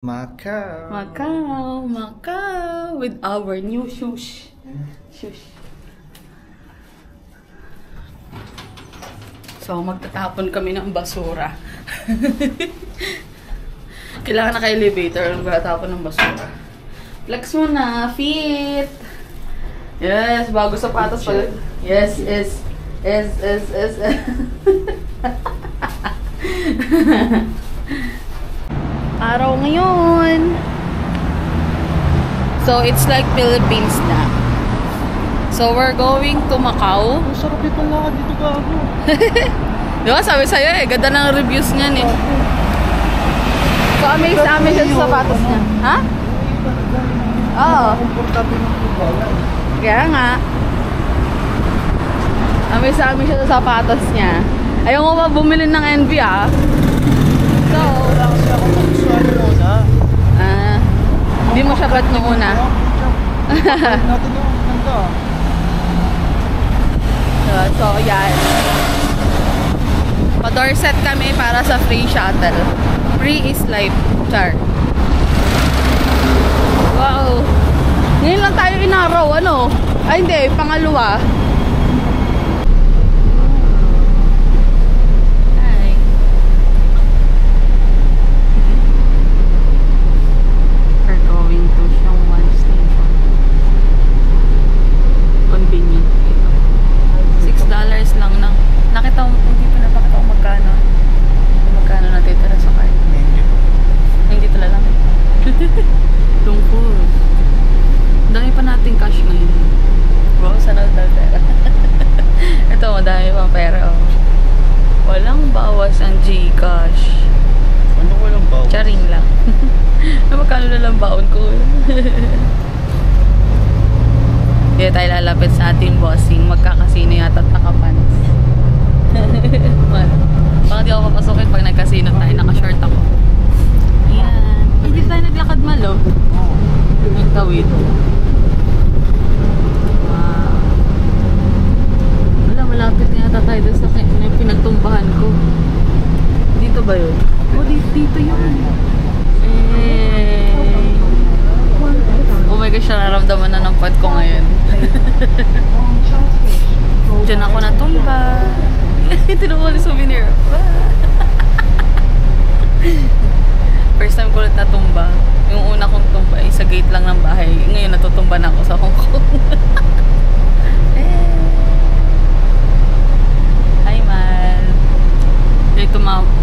Macau. Macau, Macau, with our new shoes. So, magtatapon kami ng basura. Kailangan naka-elevator ang magtatapon ng basura. Flex mo na, fit! Yes, bago sapatos pa. Yes. Araw ngayon. So, it's like Philippines na. So, we're going to Macau. Ang sarap ito lakad dito gago. Diba? Sabi sa'yo eh. Ganda ng reviews niyan eh. So, amazed siya sa sapatos niya. Ha? Oo. Komportable ng bayan. Kaya nga. Amazed siya sa sapatos niya. Ayaw ko pa bumili ng NV ah. So, wala kasi ako mag-suwan muna. Hindi mo siya bet nung una. Natin yung ganda. So, yan. Pa-Dorset kami para sa free shuttle. Free is life. Char. Wow. Ngayon lang tayo inaraw, ano? Ay, hindi. Pangalawa. Hi. We're going to Xiongwan Station. Convenient. $6 lang na. Nakita mo, hindi pa napakita ko magkano. Magkano natitira sa card. Hindi talaga lang. Lungkot. Dami pa nating cash ngayon. Wow, sana dahil pera. Ito, madami pang pera. Oh. Walang bawas ang Gcash. Ano walang bawas? Charing lang. Magkano na lang baon ko. Hindi tayo lalapit sa ating bossing. Magkakasino yata at nakapants. Baka di ako papasukin pag nagkasino tayo. Nakashort ako. Ayan. Hindi tayo naglakad malo. Oo. Nagtawid. Wow. Wala, malapit nga yata tayo doon sa pinagtumbahan ko. Dito ba yun? Oh, dito yun. Oh my gosh, nararamdaman na ng pad ko ngayon. Diyan ako natumba. Tinawali souvenir. First time ko ulit natumba. Yung una kong tumba ay sa gate lang ng bahay. Ngayon natutumba na ako sa Hong Kong. Hi, Mal.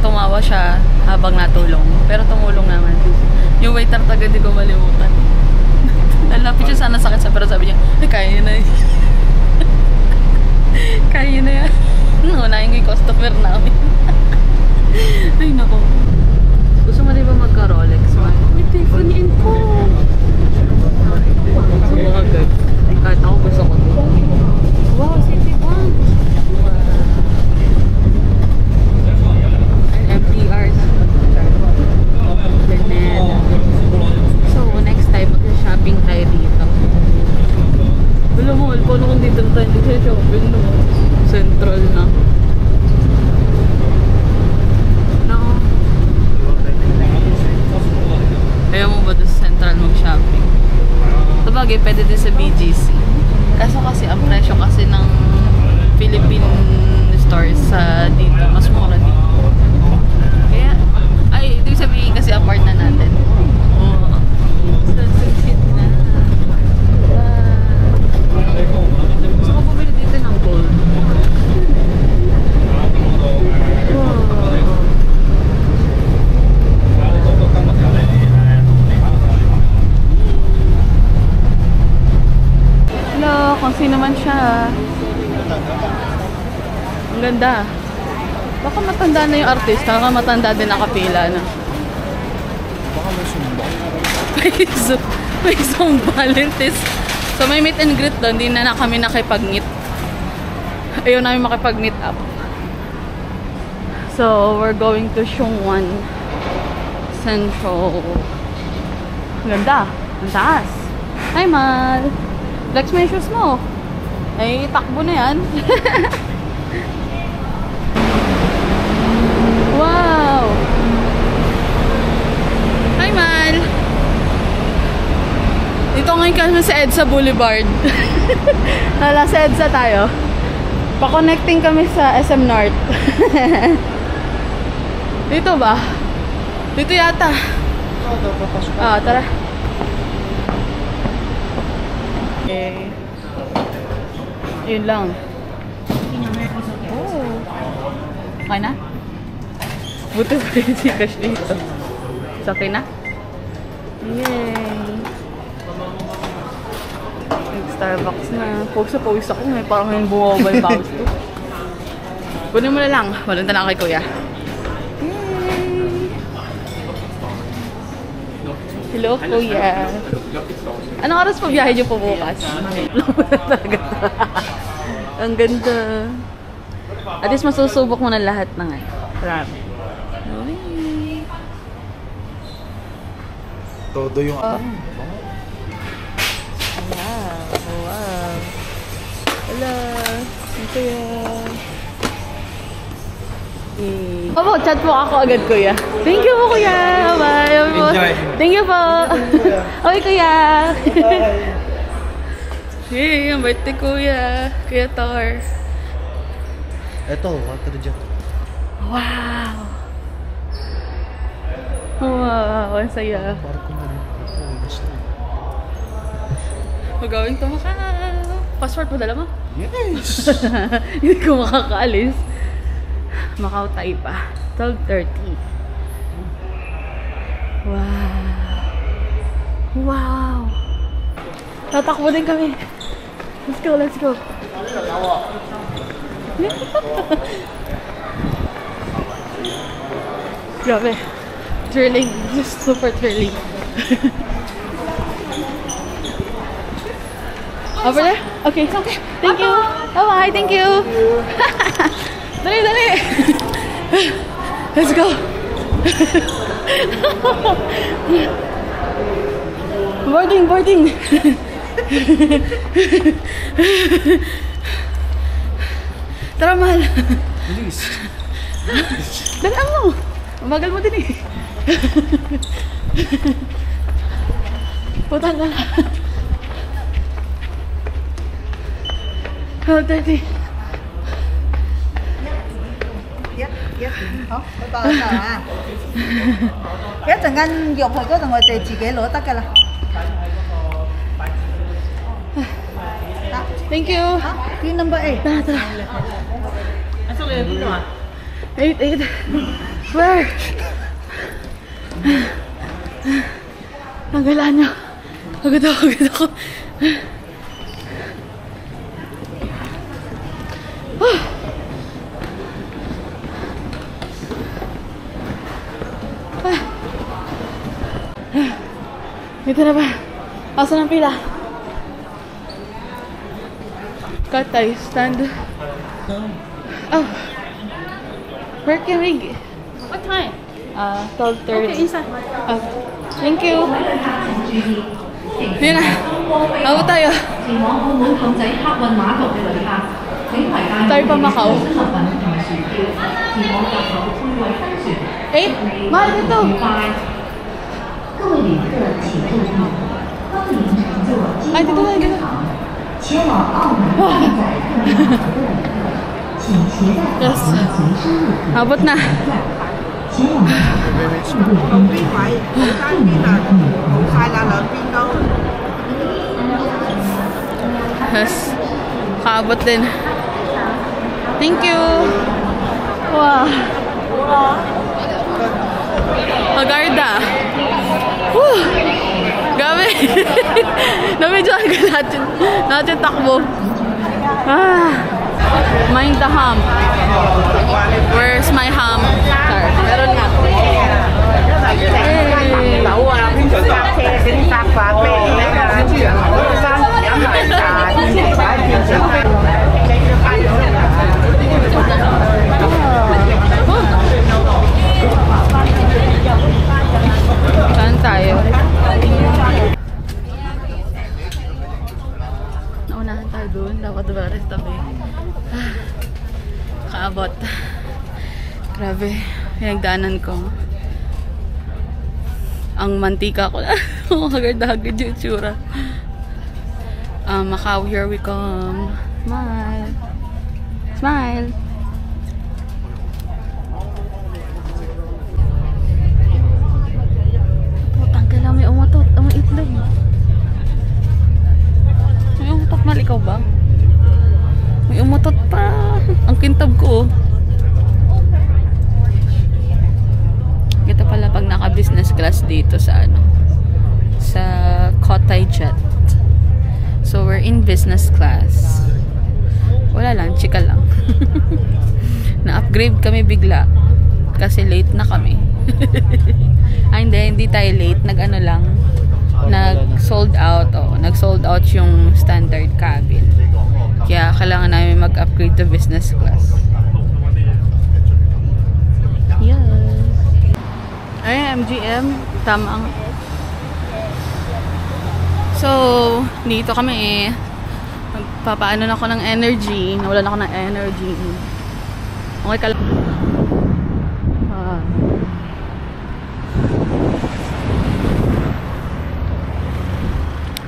Tumawa siya habang natulong. Pero tumulong naman. Yung waiter taga di ko malimutan. Lalapit siya sana sakit sa pero sabi niya, ay kaya niya na yun. Kaya niya na yan. Unahin ko yung customer namin. Ay nako. Gusto mo diba magka-Rolex man? May Tiffany & Co. So mga guys, kahit ako gusto ko ito. Wow, City One. MTRs. Ganun. So, next time, mag-shopping tayo dito. Wala mo, paano kung dito tayo hindi siya shopping, no? Central na. No? Ayaw mo ba doon sa Central mag-shopping? Sabagay, pwede din sa BGC. Kaso kasi, ang presyo kasi ng Philippine stores sa dito, mas mura dito. Kaya, ay, ibig sabihin kasi apart na natin. Oo. So, cute na. Gusto ko bumili dito ng gold. Hello, kung sino man siya. Ang ganda. Baka matanda na yung artist, baka matanda din nakapila na. Baka may sumba. May Valentes. So may meet and greet doon, hindi na kami nakipag-meet. Ayaw namin makipag-meet up. So we're going to Xiongwan Central. Ang ganda. Ang taas. Hi, Mal. Flex mo yung shoes mo. Ay, takbo na yan. Wow! Hi, Mal! ngayon kami sa EDSA Boulevard. Nasa EDSA tayo. Pa-connecting kami sa SM North. Dito ba? Dito yata. Ah, tara. Okay. Yun lang. Oh. Okay na? Buti pa rin si Cash dito. It's okay na? Yay! Starbucks na. Pawis ako ngayon. Parang ngayon bumaba yung pawis ko. Kunin mo na lang. Walang na kay kuya. Yay! Hello, kuya. Anong oras pa biyahe niyo po bukas? Ang ganda. At least masusubok mo na lahat ng marami. Todo yung Wow. Wow. Hello. Ito yan. Opo, chat po ako agad, kuya. Thank you po, kuya. Bye. Enjoy. Thank you po. Okay, kuya. Hey, ang birthday, kuya. Kuya Tor. Ito, water jet. Wow. Wow, ang saya. Parang kung ano. Ito, gusto. We're going to Macau. Passport mo dala mo? Yes! Hindi ko makakaalis. Macau Taipa. 12:30. Wow. Wow. Tatakbo din kami. Let's go, let's go. Grabe. Thrilling. Just super thrilling. Over there? Okay. Okay. Thank you. Bye-bye. Thank you. Dali, dali. Let's go. Boarding, boarding. Tara, mahal. Please. Dala mo. Umagal mo din eh. Putang ka na. Oh, daddy. Hả? Có to sao à? Cái陣間入去嗰度，我哋自己攞得㗎啦。 Thank you. Queen number 8。 Tara, tara. Eight, eight. Where? Ang gala niya. Agad ako, agad ako. Dito na ba? Asan ang pila? Katay, stand. Oh. Where can we get? What time? 12:30. Okay, inside. Oh. Thank you. Yan na. Ako tayo. 前往澳門氹仔客運碼頭嘅旅客，請攜帶 Tayo pa Macau. 身份同埋船票，前往入口配位登船。 Eh, mahal dito. 愉快。各位旅客请注意，当您乘坐京哎，dito 东 na, 机 dito. 场前往澳門氹仔客運碼頭的旅客，請攜帶好 Yes. 您隨身物品。 Abot na. 前往碼頭速度邊位？好山邊啊，好晒啦，兩邊都。 Yes. Kaabot din. Thank you. Wow. Magarda. Woo! Gabi. Namedyohan ko natin takbo. Ah. Mind the hump. Where's my hump? Sorry. Meron nga. Hey. Saan tayo? Naunahan tayo doon. Dapat ba rest tabi? Kaabot. Grabe. Pinagdaanan ko. Ang mantika ko na. Hagad-hagad yung tsura. Macau, here we come. Smile. Smile. Tanggal lang, may umatot. Ang itlog. May umatot, mal, ikaw ba? May umatot pa. Ang kintab ko. Ito pala pag naka-business class dito sa ano, sa Cotai Jet. So we're in business class. Wala lang, chika lang. Na-upgrade kami bigla kasi late na kami. Ay hindi tayo late, nag-ano lang, nag-sold out, nag-sold out yung standard cabin. Kaya kailangan namin mag-upgrade to business class. Yes. Ay, MGM, tama ang. So, dito kami magpapaano na ako ng energy. Nawalan ako ng energy. Okay ka lang.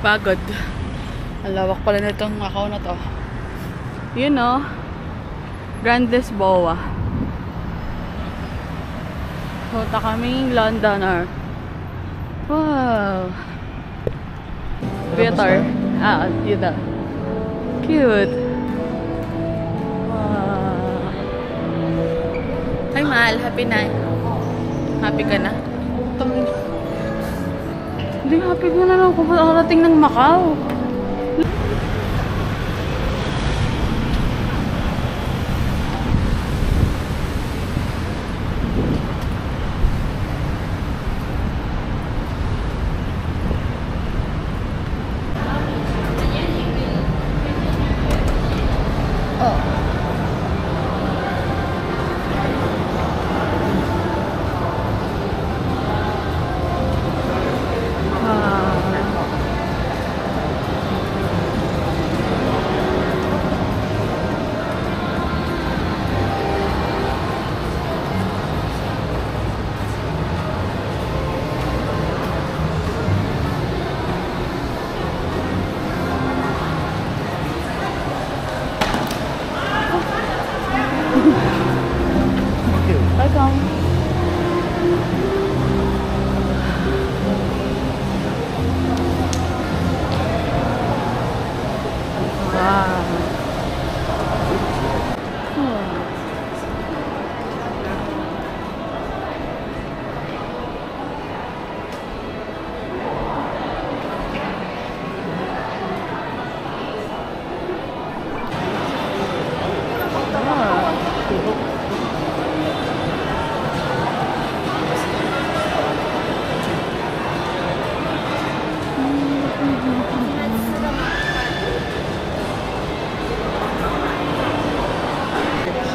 Pagod. Ang lawak pala na itong Macau na to. Yun o. Grand Lisboa. Punta kaming Londoner. Wow. Theater. Yun na. Cute. Wow. Hi, Mal. Happy na. Happy ka na? Hindi, happy ko na lang kung nakarating ng Macau. Welcome. Wow.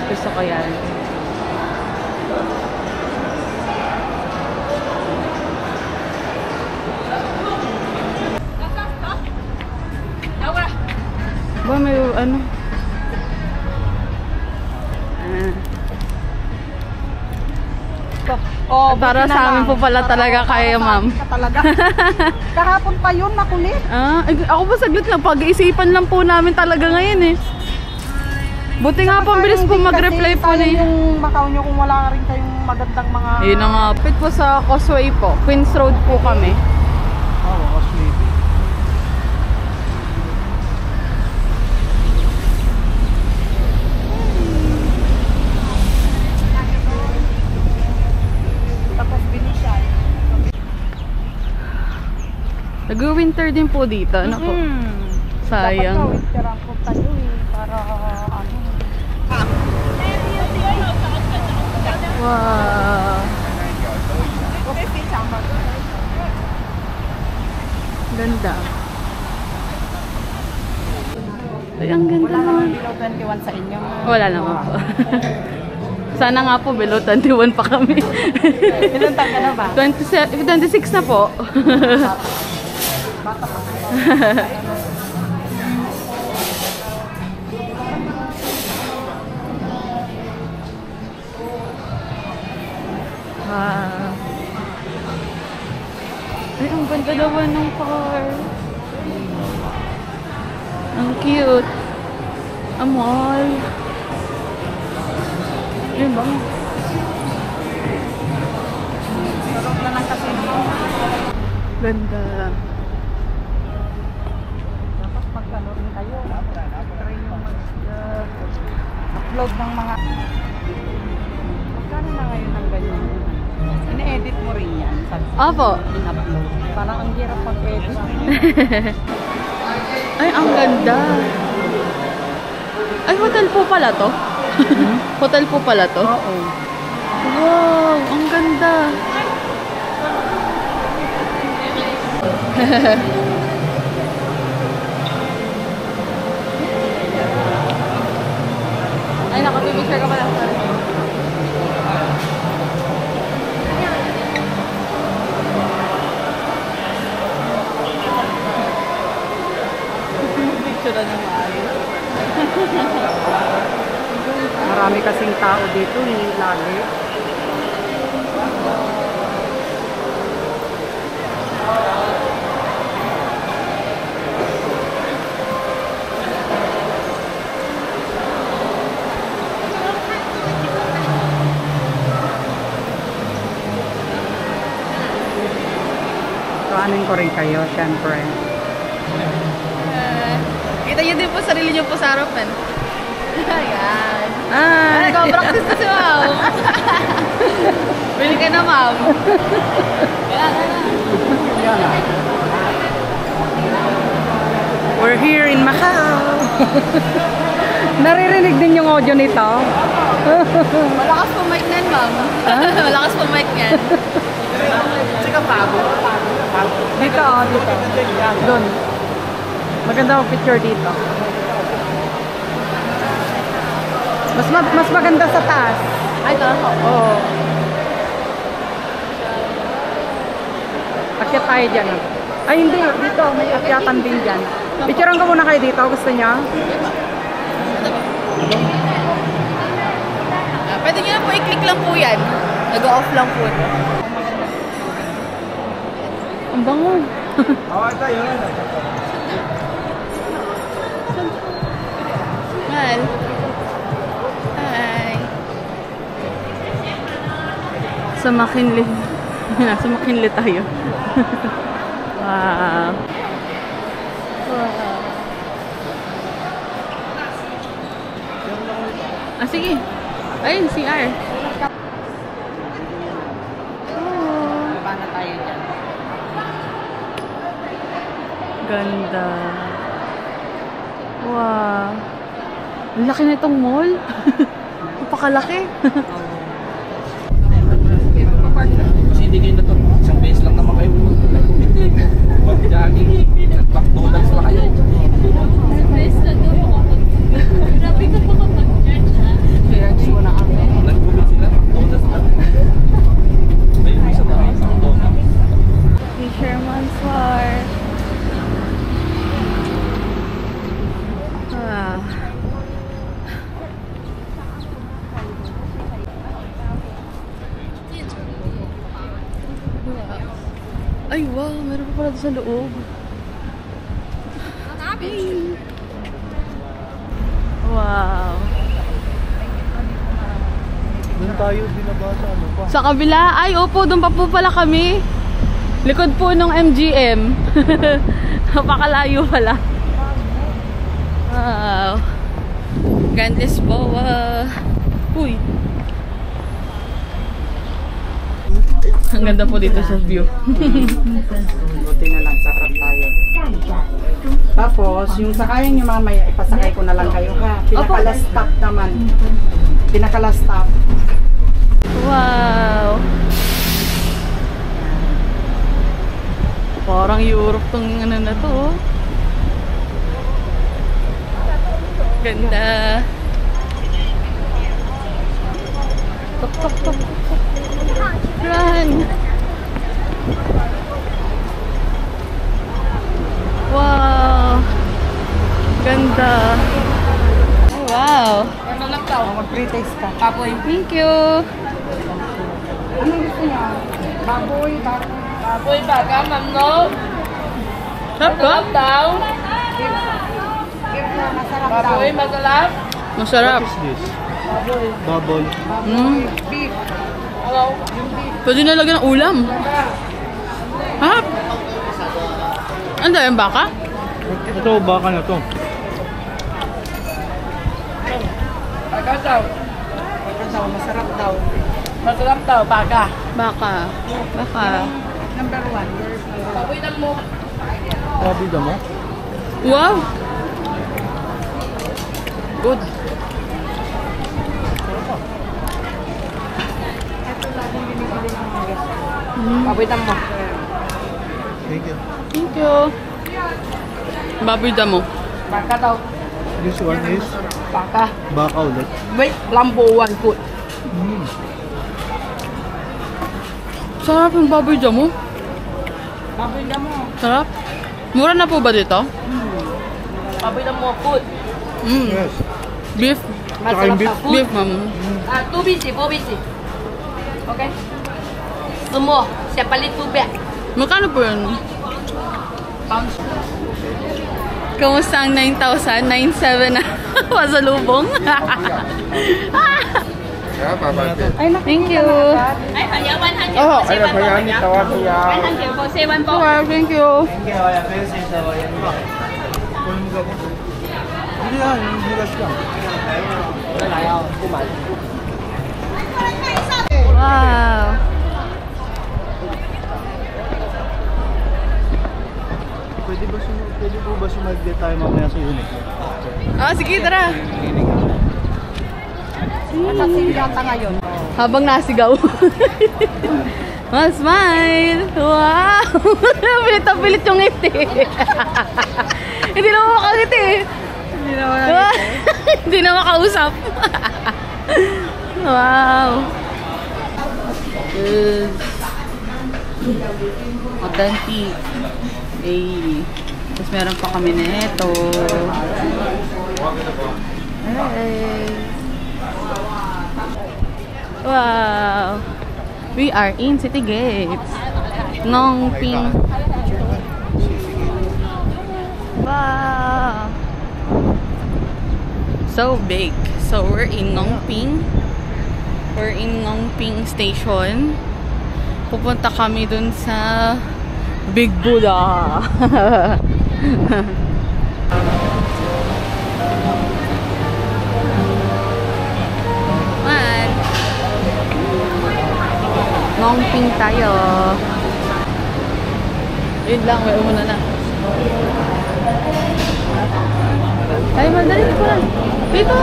Gusto ko yan. Ba, may ano? Para sa amin po pala talaga kayo, ma'am. Talaga. Kahapon pa yun, nakulit. Ako ba saglit lang, pag-iisipan lang po namin talaga ngayon eh. Buti nga po, bilis po mag-reply po na yung Macau nyo kung wala rin kayong magandang mga... Yun na nga. Pit po sa Causeway po. Queens Road po kami. Causeway. Tapos Benicia. Nag-winter din po dito. Ano po? Sayang. Dapat na winter ang punta nyo eh. Para ano... Wow. Ganda. Ay, ang ganda naman. Below 21 sa inyo. Wala naman po. Sana nga po below 21 pa kami. Ilan taon ka na ba? 26 na po. Bata pa. Ay, ang ganda naman ng car. Ang cute. Ang mall. Yun ba? Sarap na ng casino. Ganda. Dapat magkano rin kayo. Try yung upload ng mga... Magkano na ngayon ng ganyan? Ina-edit mo rin yan. Opo. In-upload. Parang ang hirap mag-edit. Ay, ang ganda. Ay, hotel po pala to? Hotel po pala to? Oo. Wow, ang ganda. Ay, nakapipicture ka pala. Picture na maayos. Marami kasing tao dito, lagi. Kaanin ko rin kayo, syempre. Kita niyo din po sarili niyo po sa harapan. Ayan. Ay! Nag-practice na si Ma'am. Bili ka na, Ma'am. We're here in Macau. Naririnig din yung audio nito. Malakas po mic niyan, Ma'am. Malakas po mic niyan. Dito, dito. Doon. Maganda ang picture dito. Mas maganda sa taas. Ay, talaga. Oo. Akyat tayo dyan. Ay, hindi. Dito. May akyatan din dyan. Picturean ko muna kayo dito. Gusto niyo? Pwede niyo na po i-click lang po yan. Nag-off lang po. Ang bango. Mahal. Hi. Sa McKinley. Nasa McKinley tayo. Wow. Wow. Ah, sige. Ayun, CR. Oh. Paano tayo dyan? Ganda. Wow. Ang laki na itong mall. Napakalaki. Kasi hindi kayo na to. Isang beses lang naman kayo. Mag-jogging. Nag-McDonald's pa kayo. Grabe ka pa kapag-charge, ha? Kaya gusto na kami. Nag-gumit sila. McDonald's pa. May isa na kayo sa McDonald's. Fisherman's Wharf. Ah. Ay, wow. Meron pa pala doon sa loob. Ay. Wow. Doon tayo binabasa. Ano pa? Sa kabila? Ay, opo. Doon pa po pala kami. Likod po ng MGM. Napakalayo pala. Wow. Grand Lisboa. Uy. Ang ganda po dito sa view. Buti na lang, sa harap tayo. Tapos, yung sakayan nyo mamaya, ipasakay ko na lang kayo ha. Pinaka-last stop naman. Pinaka-last stop. Wow. Parang Europe tong ano na to. Oh. Ganda. Tok tok tok. Run. Wow. Ganda. Oh, wow. Mag-pre-taste ka. Thank you. Anong gusto niya? Baboy, baboy. Uy, baga, ma'am, no? Up daw. Masarap daw. Masarap? Masarap. What is this? Bubble. Beef. Pwede na lagyan ng ulam. Ha? Ano yung baka? Ito, baka na to. Pagkasaw, masarap daw. Masarap daw, baka. Baka. Number 1. Pawinan mo. Grabe mo. Wow! Good. Pawitan mo. Thank you. Thank you. Baboy damo. Baka daw. This one is Baka. baka ulit. Wait, lambo 1 foot. Sarap yung baboy damo. Pawitan mo. Sarap. Mura na po ba dito? Pawitan mo food. Yes. Beef. Tsaka yung beef. Beef, ma'am. 2 BC, 4 BC. Okay? Semua, siap balik 2 bag. Magkano po yun? Kamusta ang 9,000? 9,700 na pasalubong? Thank you. Ay, hanya 100 Oh, for ay na pa yan. Tawag ko yan. 100 for 7 po. Sure, thank you. Hindi yan, yung bulas lang. Wow. Pwede po ba sumagdi tayo mamaya sa unit? Ah, sige, tara. Natasin yata ngayon. Habang nasigaw. Smile! Wow! Pilit na pilit yung ngiti. Hindi na makangiti. Hindi na makausap. Wow! Good. Authentic. Hey. Tapos meron pa kami nito. Hey. Wow! We are in City Gates. Ngongping. Wow! So big. So we're in Ngongping. We're in Ngongping Station. Pupunta kami dun sa Big Buddha. Man. Ngongping tayo. Yun lang, may umuna na. Ay, madali ko lang. Dito!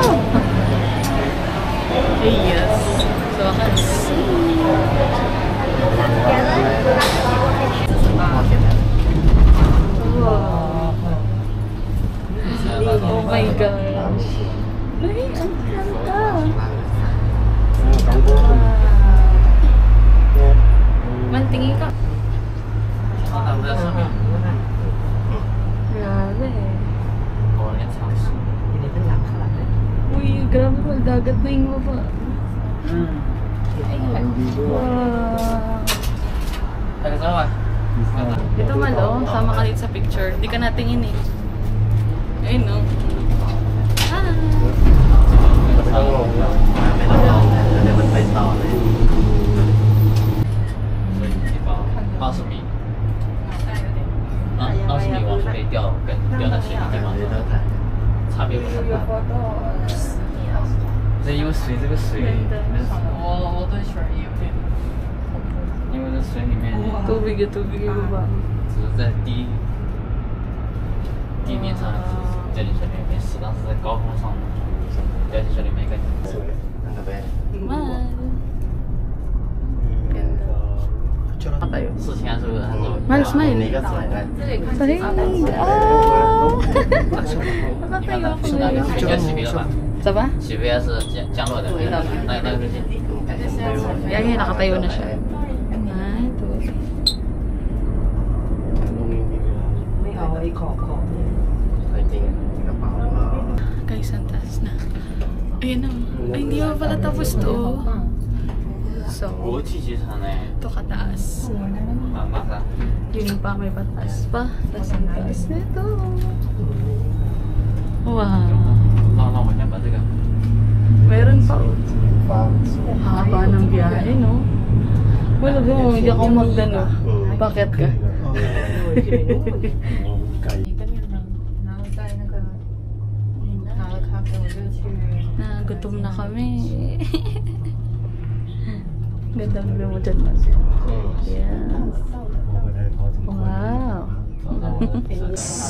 Hey, yes. So, I can see. Wow. Oh my gosh. Ay, ang ganda. Mantingi ka. Grabe. Uy, grabe pag dagat na yung baba. Taga-sawa. Dito malo, sama ka dito sa picture. Di ka natingin eh. Ayun no. Hi! 80米。20米往水里掉，跟掉在水里面嘛，差别不是很大。这因为水这个水，我对水有点。因为这水里面 Tubig yung baba. 只是在地面上掉进水里面，适当是在高空上掉进水里面更。 Mahal. Ganda. Tayo. 事前是不是还是？ Mahal, smile. Sorry. Ah! Nakatayo ako 是那个 ngayon. 比较起飞了吧？ Saba? 起飞还是降落的？那个飞机。 Yan yun, nakatayo na siya. Ay, ito. Guys, ang taas na. Ayun na. Ay, hindi pa pala tapos to. So, 国际机场呢？ ito kataas. 马上。 Yun pa, may pataas pa. Tapos ang taas nito. Wow. Lama-lama niya, pati ka. Meron pa. Haba ng biyahe, no? Wala mo, hindi ako magdano. Bakit ka? Gutom na kami. Ganda ng view mo dyan, Mas. Yes. Wow.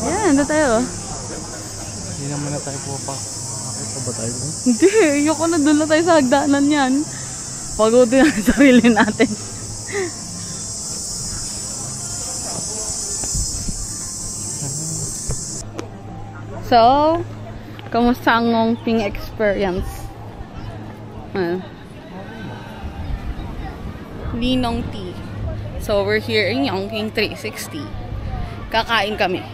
Yan, ando tayo. Hindi naman na tayo pupa. Nakita ba tayo? Hindi, ayoko na doon na tayo sa hagdanan yan. Pagodin ang sarili natin. So, kamusta ang Ngongping experience? Linong Tea. So, we're here in Yongking 360. Kakain kami.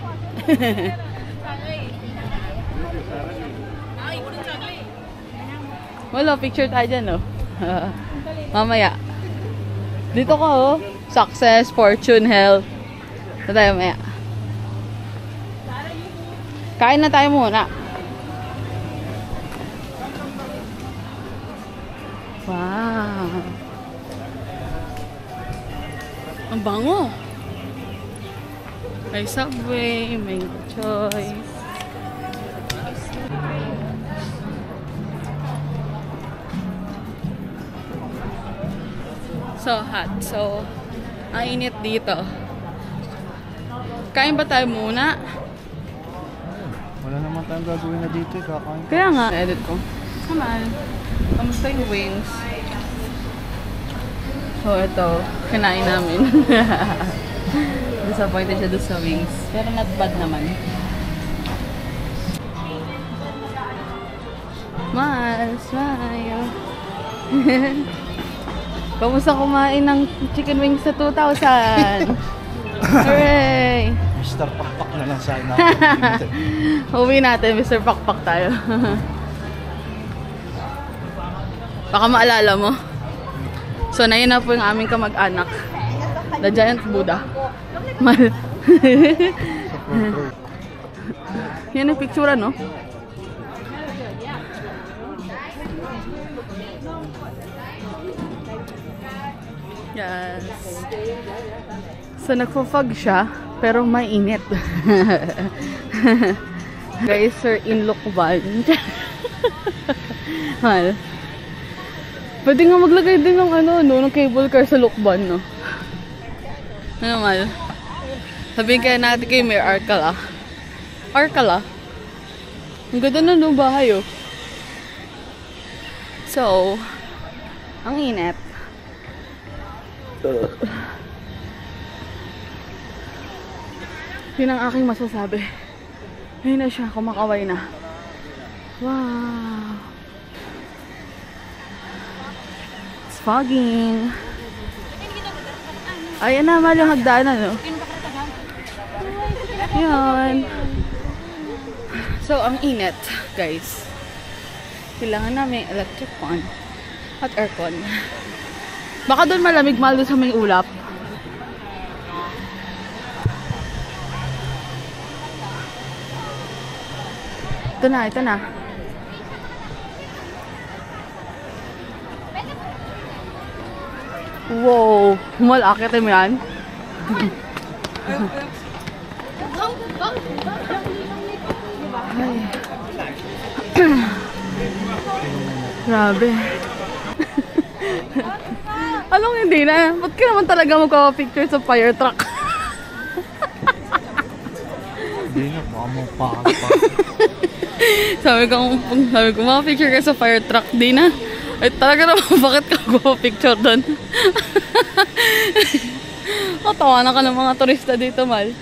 Wala, picture tayo dyan, oh. Mamaya. Dito ka, oh. Success, fortune, health. Ito tayo mamaya. Kain na tayo muna. Wow. Ang bango. May Subway, may Choice. So hot. So, ang init dito. Kain ba tayo muna? Wala naman tayong gagawin na dito, kakain. Kaya nga, edit ko. Come on. Kamusta yung wings? So, ito. Kinain namin. Disappointed siya doon sa wings. Pero not bad naman. Smile. Kamusta kumain ng chicken wings sa 2,000? Hooray! Mr. Pakpak na lang sa akin. Uwi natin, Mr. Pakpak tayo. Baka maalala mo. So, na yun na po yung aming kamag-anak. The Giant Buddha. Yan ang picture, no? Yes. So, nagpo-fog siya, pero mainit. Guys, we're in Lokban. Mahal. Pwede nga maglagay din ng ng cable car sa Lokban, no? Ano, mahal? Sabihin kaya natin kayo may Arkala. Arkala? Ang ganda na ng bahay, oh. So, ang init. Yun ang aking masasabi. Ayun na siya, kumakaway na. Wow! It's fogging. Ayan na, mahal yung hagdanan, no? Yun. So, ang init, guys. Kailangan namin electric fan at aircon. Baka doon malamig, mahal doon sa may ulap. Ito na. Wow! Malakit mo yan. Grabe. Anong hindi na? Ba't ka naman talaga magpapapicture sa fire truck? Hindi na, baka mo pa. Sabi ko, mapapicture ka sa fire truck, di na. Ay, talaga naman, bakit ka magpapapicture doon? Tawanan ka ng mga turista dito, Mal.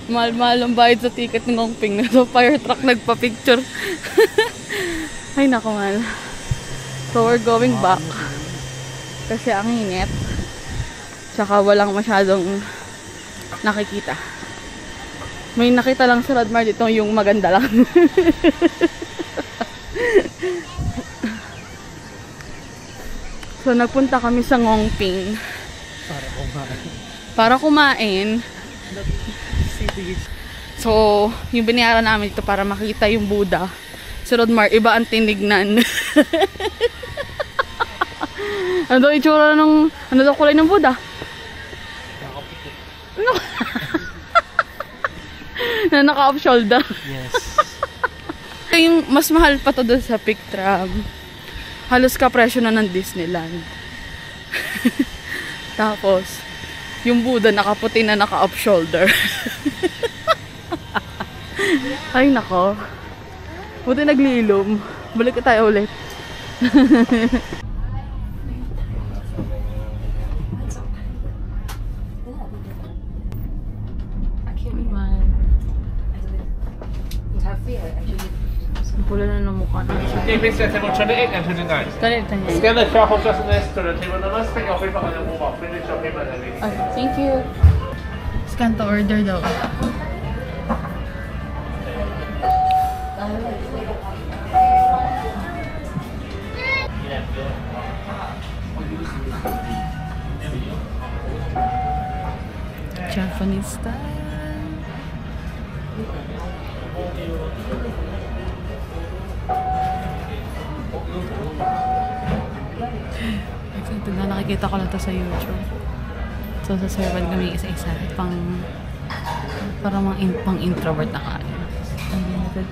Mahal ang bayad sa ticket ng Ngongping na sa fire truck nagpa-picture. Ay, naku, Mal. So, we're going back. Kasi ang init. Tsaka walang masyadong nakikita. May nakita lang sa Radmar dito yung maganda lang. So, nagpunta kami sa Ngongping. Para kumain. So, yung binayaran namin dito para makita yung Buddha. Si Rodmar, iba ang tinignan. Ano daw itsura ng, ano daw kulay ng Buddha? Ano? Na naka-off shoulder. Yes. Yung mas mahal pa to doon sa Pick Tram. Halos kapresyo na ng Disneyland. Tapos, yung Buddha nakaputi na naka-off shoulder. Ay nako. Buti naglilom. Balik tayo ulit. Pula na ng mukha na siya. David said table 28 and 29. Ganito niya. Scan the QR code just next to the table. Now let's take your paper and then move on. Finish your paper and then Ay, thank you. Scan to order daw. Japanese style. Ito na, nakikita ko lang to sa YouTube. So, saservan kami isa-isa. Parang pang introvert na kain. Unlimited.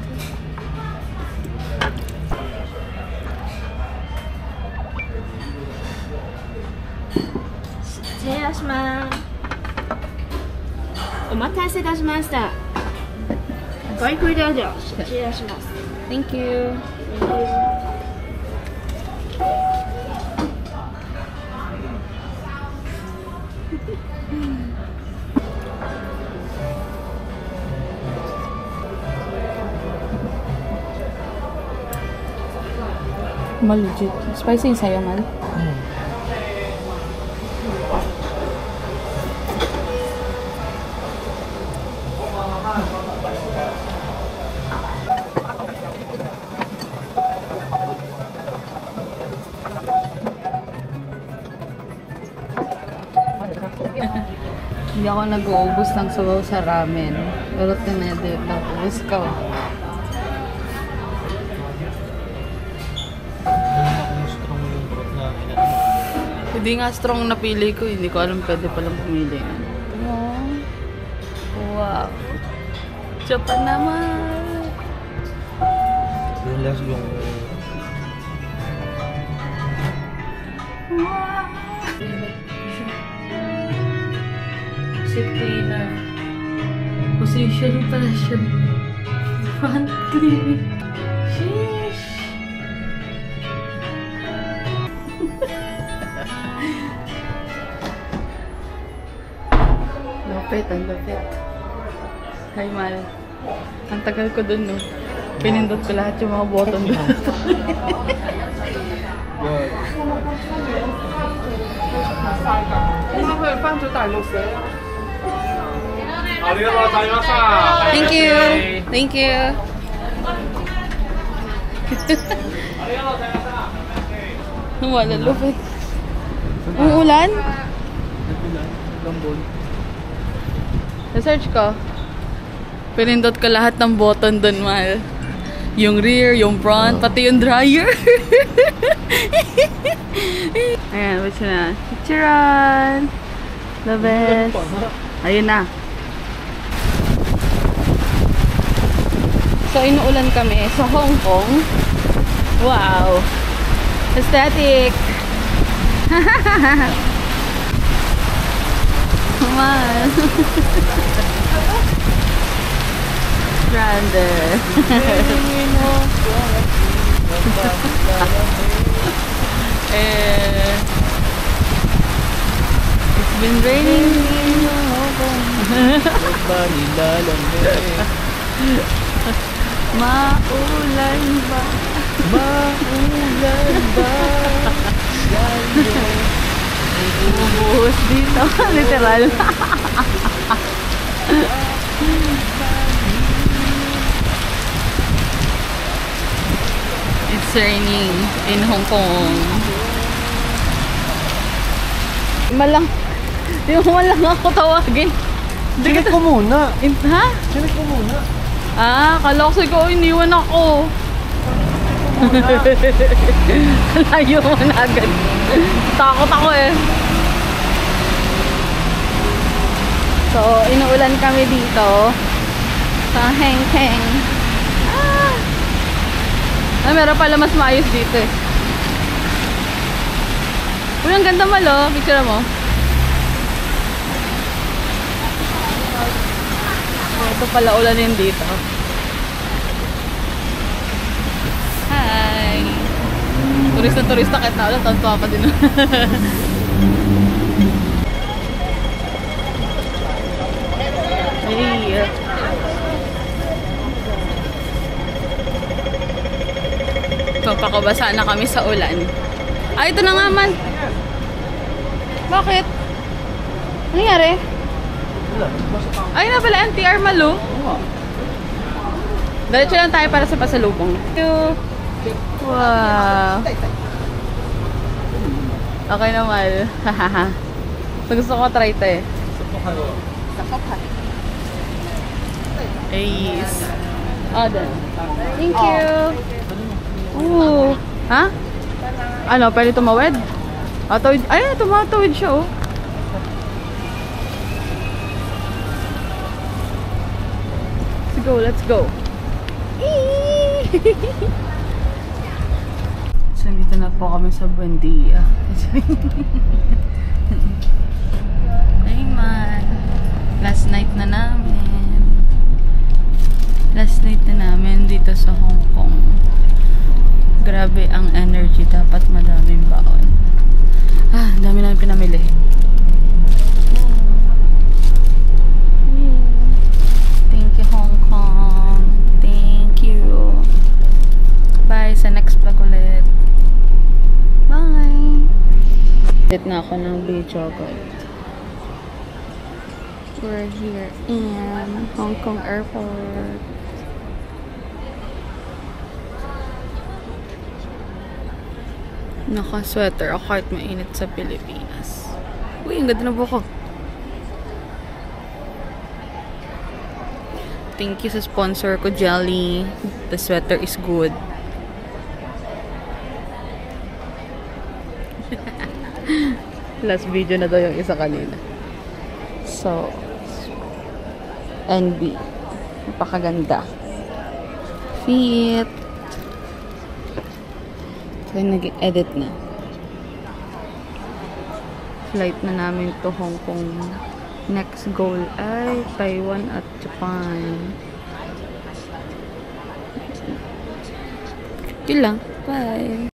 Thank you. Legit. Spicy yung sayo, man. Hindi ako nag-uubos ng sabaw sa ramen. Pero tinede, nag-uubos ko. Hindi nga strong napili ko. Hindi ko alam pwede palang pumili. Oh. Wow. Japan naman. Yun lang yung... Wow. Seat cleaner. Position pala siya. Front cleaning. Sheesh. Lupit, ang lupit. Hi, Mal. Ang tagal ko dun, no? Pinindot ko lahat yung mga button dun. Thank you. Thank you. Wala, lupit. Umuulan? Gambol. Na-search ko. Pinindot ko lahat ng button dun, Mal. Yung rear, yung front, pati yung dryer. Ayan, what's na? Picturean! The best. Ayun na. So, inuulan kami sa Hong Kong. Wow! Aesthetic! Come on! Stranded! It's been raining in Hong Kong. Maulan ba? Maulan ba? Umubuhos dito. Literal. It's raining in Hong Kong. Yung malang ako tawagin. Chinek ko muna. Ha? Chinek ko muna. Ah, kala ko siguro iniwan ako. Layo mo na agad. Takot ako eh. So, inuulan kami dito sa Hengkeng. Ah, meron pala mas maayos dito eh. Uy, ang ganda malo. Picture mo. Ito pala ulanin dito. Hi! Turista kahit na ulan, tantuwa pa din. Hey! Papakabasa na kami sa ulan. Ah, ito na nga man. Bakit? Ano nangyari? Ay na pala, NTR Malu. Diretso lang tayo para sa pasalubong. Wow. Okay naman. Hahaha. Gusto ko try ito eh. Yes. Done. Thank you. Ooh. Ha? Ano, pwede tumawid? Tawid. Ay, tumatawid siya oh. Let's go. So, dito na po kami sa Buendia. Ay man. Last night na namin dito sa Hong Kong. Grabe ang energy. Dapat madaming baon. Dami namin pinamili. Sa next vlog ulit. Bye! Edit na ako ng video, but we're here in Hong Kong Airport. Naka-sweater ako kahit mainit sa Pilipinas. Uy, ang ganda na buhok ko. Thank you sa sponsor ko, Jelly. The sweater is good. Last video na daw yung isa kanina. So, NB. Napakaganda. Fit. So, nag-edit na. Flight na namin to Hong Kong. Next goal ay Taiwan at Japan. Yun lang. Bye!